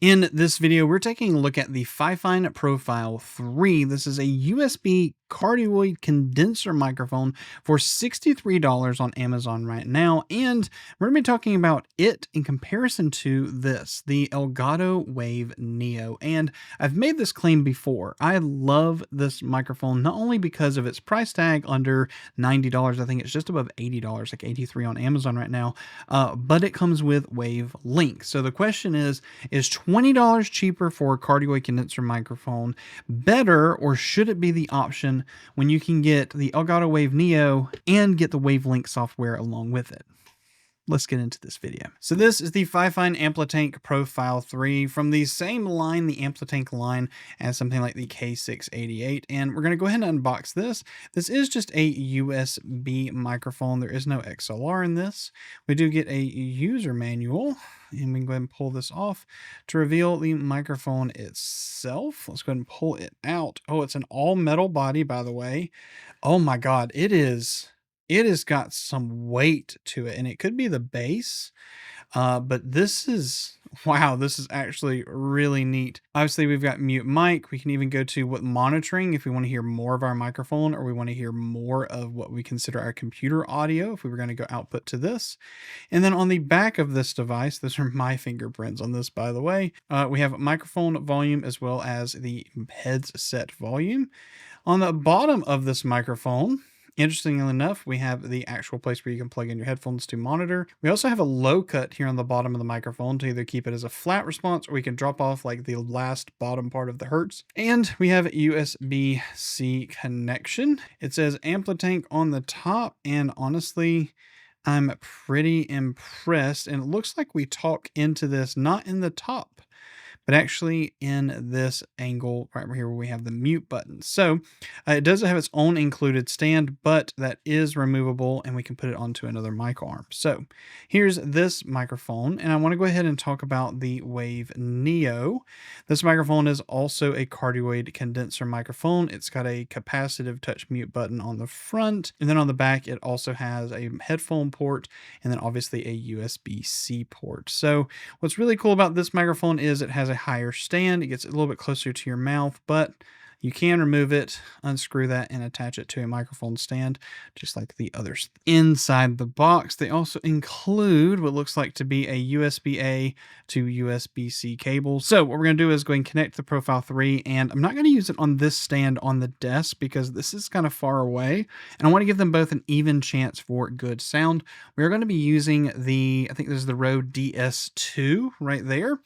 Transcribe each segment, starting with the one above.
In this video, we're taking a look at the Fifine Profile 3. This is a USB cardioid condenser microphone for $63 on Amazon right now. And we're going to be talking about it in comparison to this, the Elgato Wave Neo. And I've made this claim before. I love this microphone, not only because of its price tag under $90. I think it's just above $80, like $83 on Amazon right now. But it comes with Wave Link. So the question is $20 cheaper for a cardioid condenser microphone better, or should it be the option when you can get the Elgato Wave Neo and get the Wave Link software along with it? Let's get into this video. So this is the Fifine Amplitank Profile 3 from the same line, the Amplitank line, as something like the K688. And we're going to go ahead and unbox this. This is just a USB microphone. There is no XLR in this. We do get a user manual, and we can go ahead and pull this off to reveal the microphone itself. Let's go ahead and pull it out. Oh, it's an all metal body, by the way. Oh my God, it has got some weight to it, and it could be the base, but this is, wow, this is actually really neat. Obviously, we've got mute mic. We can even go to what monitoring if we want to hear more of our microphone, or we want to hear more of what we consider our computer audio if we were going to go output to this. And then on the back of this device, those are my fingerprints on this, by the way, we have microphone volume as well as the headset volume. On the bottom of this microphone, interestingly enough, we have the actual place where you can plug in your headphones to monitor. We also have a low cut here on the bottom of the microphone to either keep it as a flat response, or we can drop off like the last bottom part of the hertz. And we have a USB-C connection. It says Amplitank on the top, and honestly, I'm pretty impressed. And it looks like we talk into this, not in the top, but actually in this angle right here where we have the mute button. So it does have its own included stand, but that is removable, and we can put it onto another mic arm. So here's this microphone, and I want to go ahead and talk about the Wave Neo. This microphone is also a cardioid condenser microphone. It's got a capacitive touch mute button on the front, and then on the back it also has a headphone port, and then obviously a USB-C port. So what's really cool about this microphone is it has a higher stand. It gets a little bit closer to your mouth, but you can remove it, unscrew that, and attach it to a microphone stand, just like the others. Inside the box, they also include what looks like to be a USB-A to USB-C cable. So what we're going to do is go and connect the Profile 3, and I'm not going to use it on this stand on the desk because this is kind of far away, and I want to give them both an even chance for good sound. We're going to be using the, I think this is the Rode DS2 right there,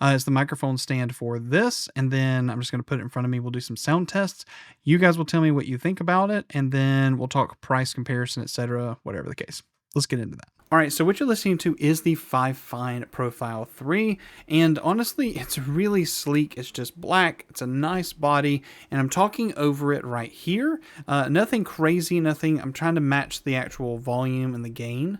as the microphone stand for this, and then I'm just going to put it in front of me. We'll do some sound tests. You guys will tell me what you think about it, and then we'll talk price comparison, etc., whatever the case. Let's get into that. All right, so what you're listening to is the Fifine Profile 3, and honestly, it's really sleek. It's just black. It's a nice body, and I'm talking over it right here. Nothing crazy, nothing. I'm trying to match the actual volume and the gain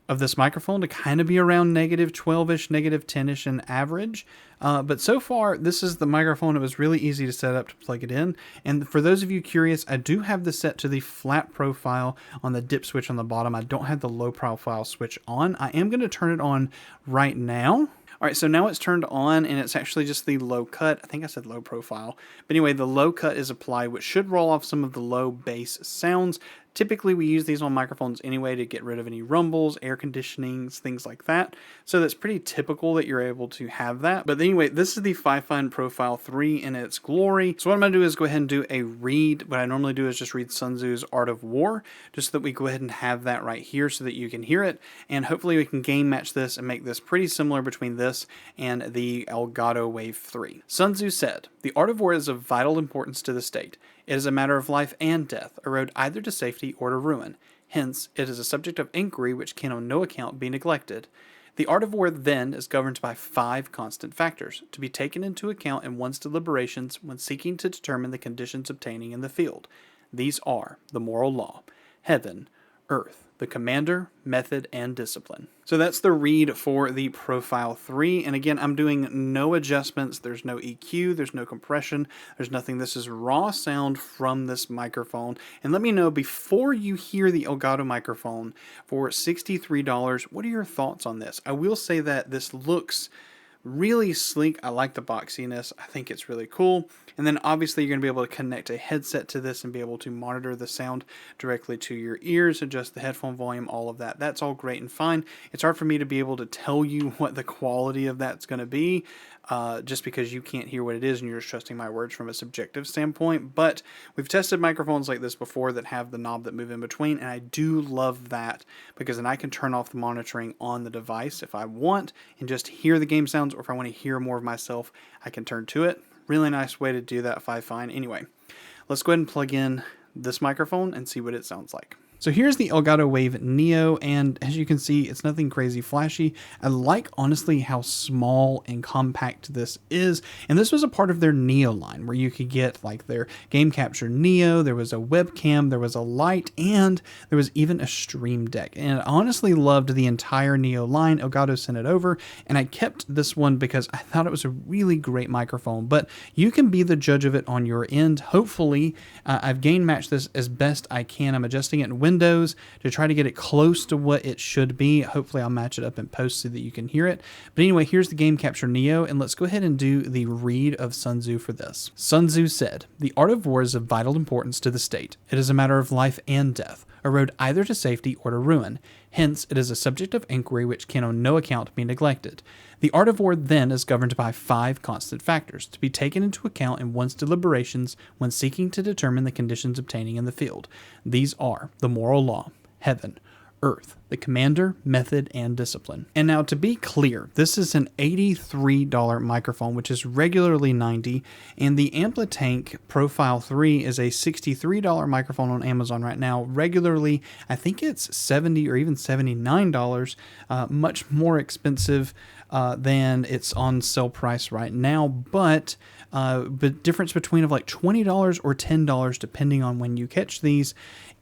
of this microphone to kind of be around negative 12-ish, negative 10-ish in average. But so far, this is the microphone. It was really easy to set up to plug it in. And for those of you curious, I do have this set to the flat profile on the dip switch on the bottom. I don't have the low profile switch on. I am going to turn it on right now. All right, so now it's turned on, and it's actually just the low cut. I think I said low profile. But anyway, the low cut is applied, which should roll off some of the low bass sounds. Typically, we use these on microphones anyway to get rid of any rumbles, air conditionings, things like that. So that's pretty typical that you're able to have that. But anyway, this is the Fifine Profile 3 in its glory. So what I'm going to do is go ahead and do a read. What I normally do is just read Sun Tzu's Art of War, just so that we go ahead and have that right here so that you can hear it. And hopefully we can game match this and make this pretty similar between this and the Elgato Wave 3. Sun Tzu said, "The art of war is of vital importance to the state. It is a matter of life and death, a road either to safety or to ruin. Hence, it is a subject of inquiry which can on no account be neglected. The art of war, then, is governed by 5 constant factors, to be taken into account in one's deliberations when seeking to determine the conditions obtaining in the field. These are the moral law, heaven, earth, the commander, method, and discipline." So that's the read for the Profile 3. And again, I'm doing no adjustments. There's no EQ. There's no compression. There's nothing. This is raw sound from this microphone. And let me know, before you hear the Elgato microphone for $63, what are your thoughts on this? I will say that this looks Really sleek. I like the boxiness. I think it's really cool. And then obviously you're going to be able to connect a headset to this and be able to monitor the sound directly to your ears, adjust the headphone volume, all of that. That's all great and fine. It's hard for me to be able to tell you what the quality of that's going to be, just because you can't hear what it is and you're just trusting my words from a subjective standpoint. But we've tested microphones like this before that have the knob that move in between, and I do love that because then I can turn off the monitoring on the device if I want and just hear the game sounds, or if I want to hear more of myself, I can turn to it. Really nice way to do that, Fifine. Anyway, let's go ahead and plug in this microphone and see what it sounds like. So here's the Elgato Wave Neo, and as you can see, it's nothing crazy flashy. I like, honestly, how small and compact this is, and this was a part of their Neo line, where you could get like their Game Capture Neo, there was a webcam, there was a light, and there was even a Stream Deck. And I honestly loved the entire Neo line. Elgato sent it over, and I kept this one because I thought it was a really great microphone, but you can be the judge of it on your end. Hopefully, I've gain matched this as best I can. I'm adjusting it in Windows to try to get it close to what it should be. Hopefully I'll match it up in post so that you can hear it. But anyway, here's the Game Capture Neo, and let's go ahead and do the read of Sun Tzu for this. Sun Tzu said, "The art of war is of vital importance to the state. It is a matter of life and death, a road either to safety or to ruin. Hence, it is a subject of inquiry which can on no account be neglected. The art of war then is governed by 5 constant factors, to be taken into account in one's deliberations when seeking to determine the conditions obtaining in the field. These are the moral law, heaven, earth, the commander, method, and discipline." And now, to be clear, this is an $83 microphone, which is regularly $90, and the Amplitank Profile 3 is a $63 microphone on Amazon right now. Regularly, I think it's $70 or even $79, much more expensive than its on sale price right now, but difference between of like $20 or $10 depending on when you catch these.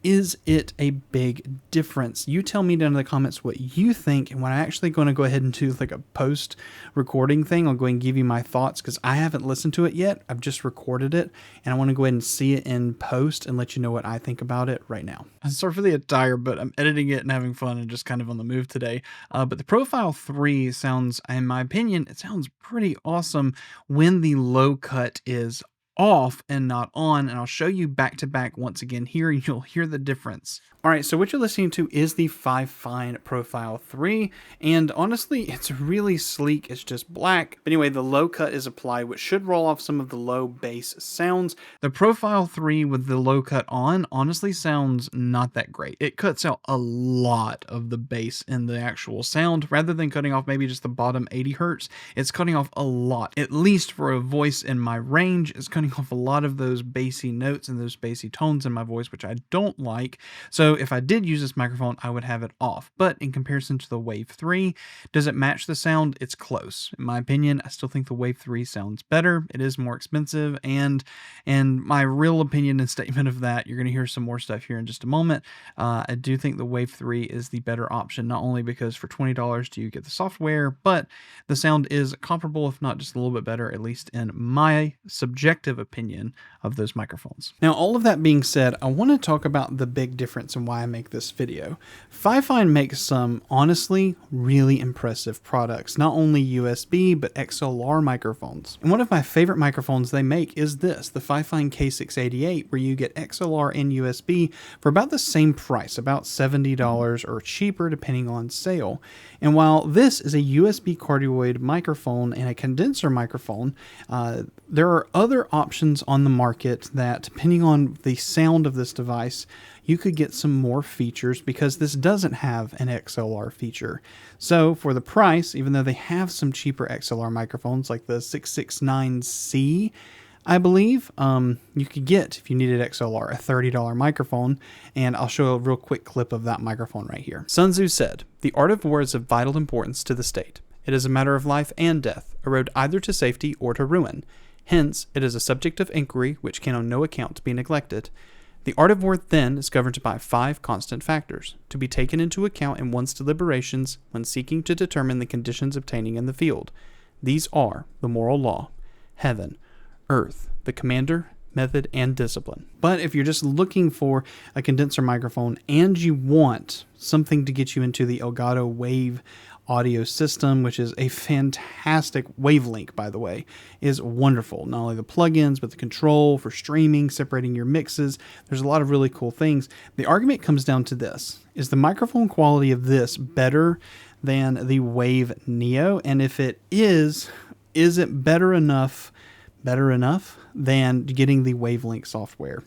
Is it a big difference? You tell me down in the comments what you think, and when I'm actually going to go ahead and do like a post recording thing, I'll go ahead and give you my thoughts because I haven't listened to it yet. I've just recorded it, and I want to go ahead and see it in post and let you know what I think about it right now. I'm sorry for the attire, but I'm editing it and having fun and just kind of on the move today. But the Profile 3 sounds, in my opinion, it sounds pretty awesome when the low cut is off and not on, and I'll show you back to back once again here, and you'll hear the difference. All right, so what you're listening to is the Fifine Profile 3, and honestly, it's really sleek. It's just black. But anyway, the low cut is applied, which should roll off some of the low bass sounds. The Profile 3 with the low cut on honestly sounds not that great. It cuts out a lot of the bass in the actual sound. Rather than cutting off maybe just the bottom 80 hertz, it's cutting off a lot. At least for a voice in my range, it's cutting off a lot of those bassy notes and those bassy tones in my voice, which I don't like. So if I did use this microphone, I would have it off. But in comparison to the Wave 3, does it match the sound? It's close. In my opinion, I still think the Wave 3 sounds better. It is more expensive, and my real opinion and statement of that, you're going to hear some more stuff here in just a moment. I do think the Wave 3 is the better option, not only because for $20 do you get the software, but the sound is comparable, if not just a little bit better, at least in my subjective opinion of those microphones. Now, all of that being said, I want to talk about the big difference in why I make this video. Fifine makes some honestly really impressive products, not only USB but XLR microphones. And one of my favorite microphones they make is this, the Fifine K688, where you get XLR and USB for about the same price, about $70 or cheaper depending on sale. And while this is a USB cardioid microphone and a condenser microphone, there are other options on the market that, depending on the sound of this device, you could get some more features because this doesn't have an XLR feature. So for the price, even though they have some cheaper XLR microphones like the 669C, I believe, you could get, if you needed XLR, a $30 microphone, and I'll show a real quick clip of that microphone right here. Sun Tzu said, "The art of war is of vital importance to the state. It is a matter of life and death, a road either to safety or to ruin. Hence, it is a subject of inquiry which can on no account be neglected. The art of war then is governed by 5 constant factors, to be taken into account in one's deliberations when seeking to determine the conditions obtaining in the field. These are the moral law, heaven, earth, the commander, method, and discipline." But if you're just looking for a condenser microphone and you want something to get you into the Elgato Wave audio system, which is a fantastic wavelink, by the way, is wonderful. Not only the plugins, but the control for streaming, separating your mixes. There's a lot of really cool things. The argument comes down to this. Is the microphone quality of this better than the Wave Neo? And if it is it better enough than getting the Wavelink software?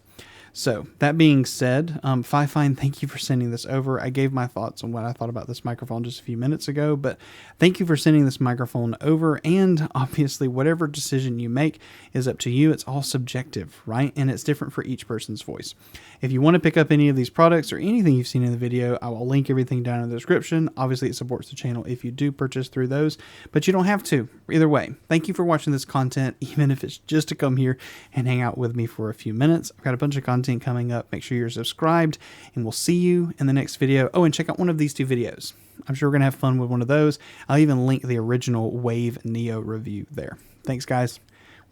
So that being said, Fifine, thank you for sending this over. I gave my thoughts on what I thought about this microphone just a few minutes ago, but thank you for sending this microphone over. And obviously, whatever decision you make is up to you. It's all subjective, right? And it's different for each person's voice. If you want to pick up any of these products or anything you've seen in the video, I will link everything down in the description. Obviously, it supports the channel if you do purchase through those, but you don't have to. Either way, thank you for watching this content, even if it's just to come here and hang out with me for a few minutes. I've got a bunch of content coming up. Make sure you're subscribed, and we'll see you in the next video. Oh, and check out one of these two videos. I'm sure we're going to have fun with one of those. I'll even link the original Wave Neo review there. Thanks, guys.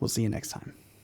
We'll see you next time.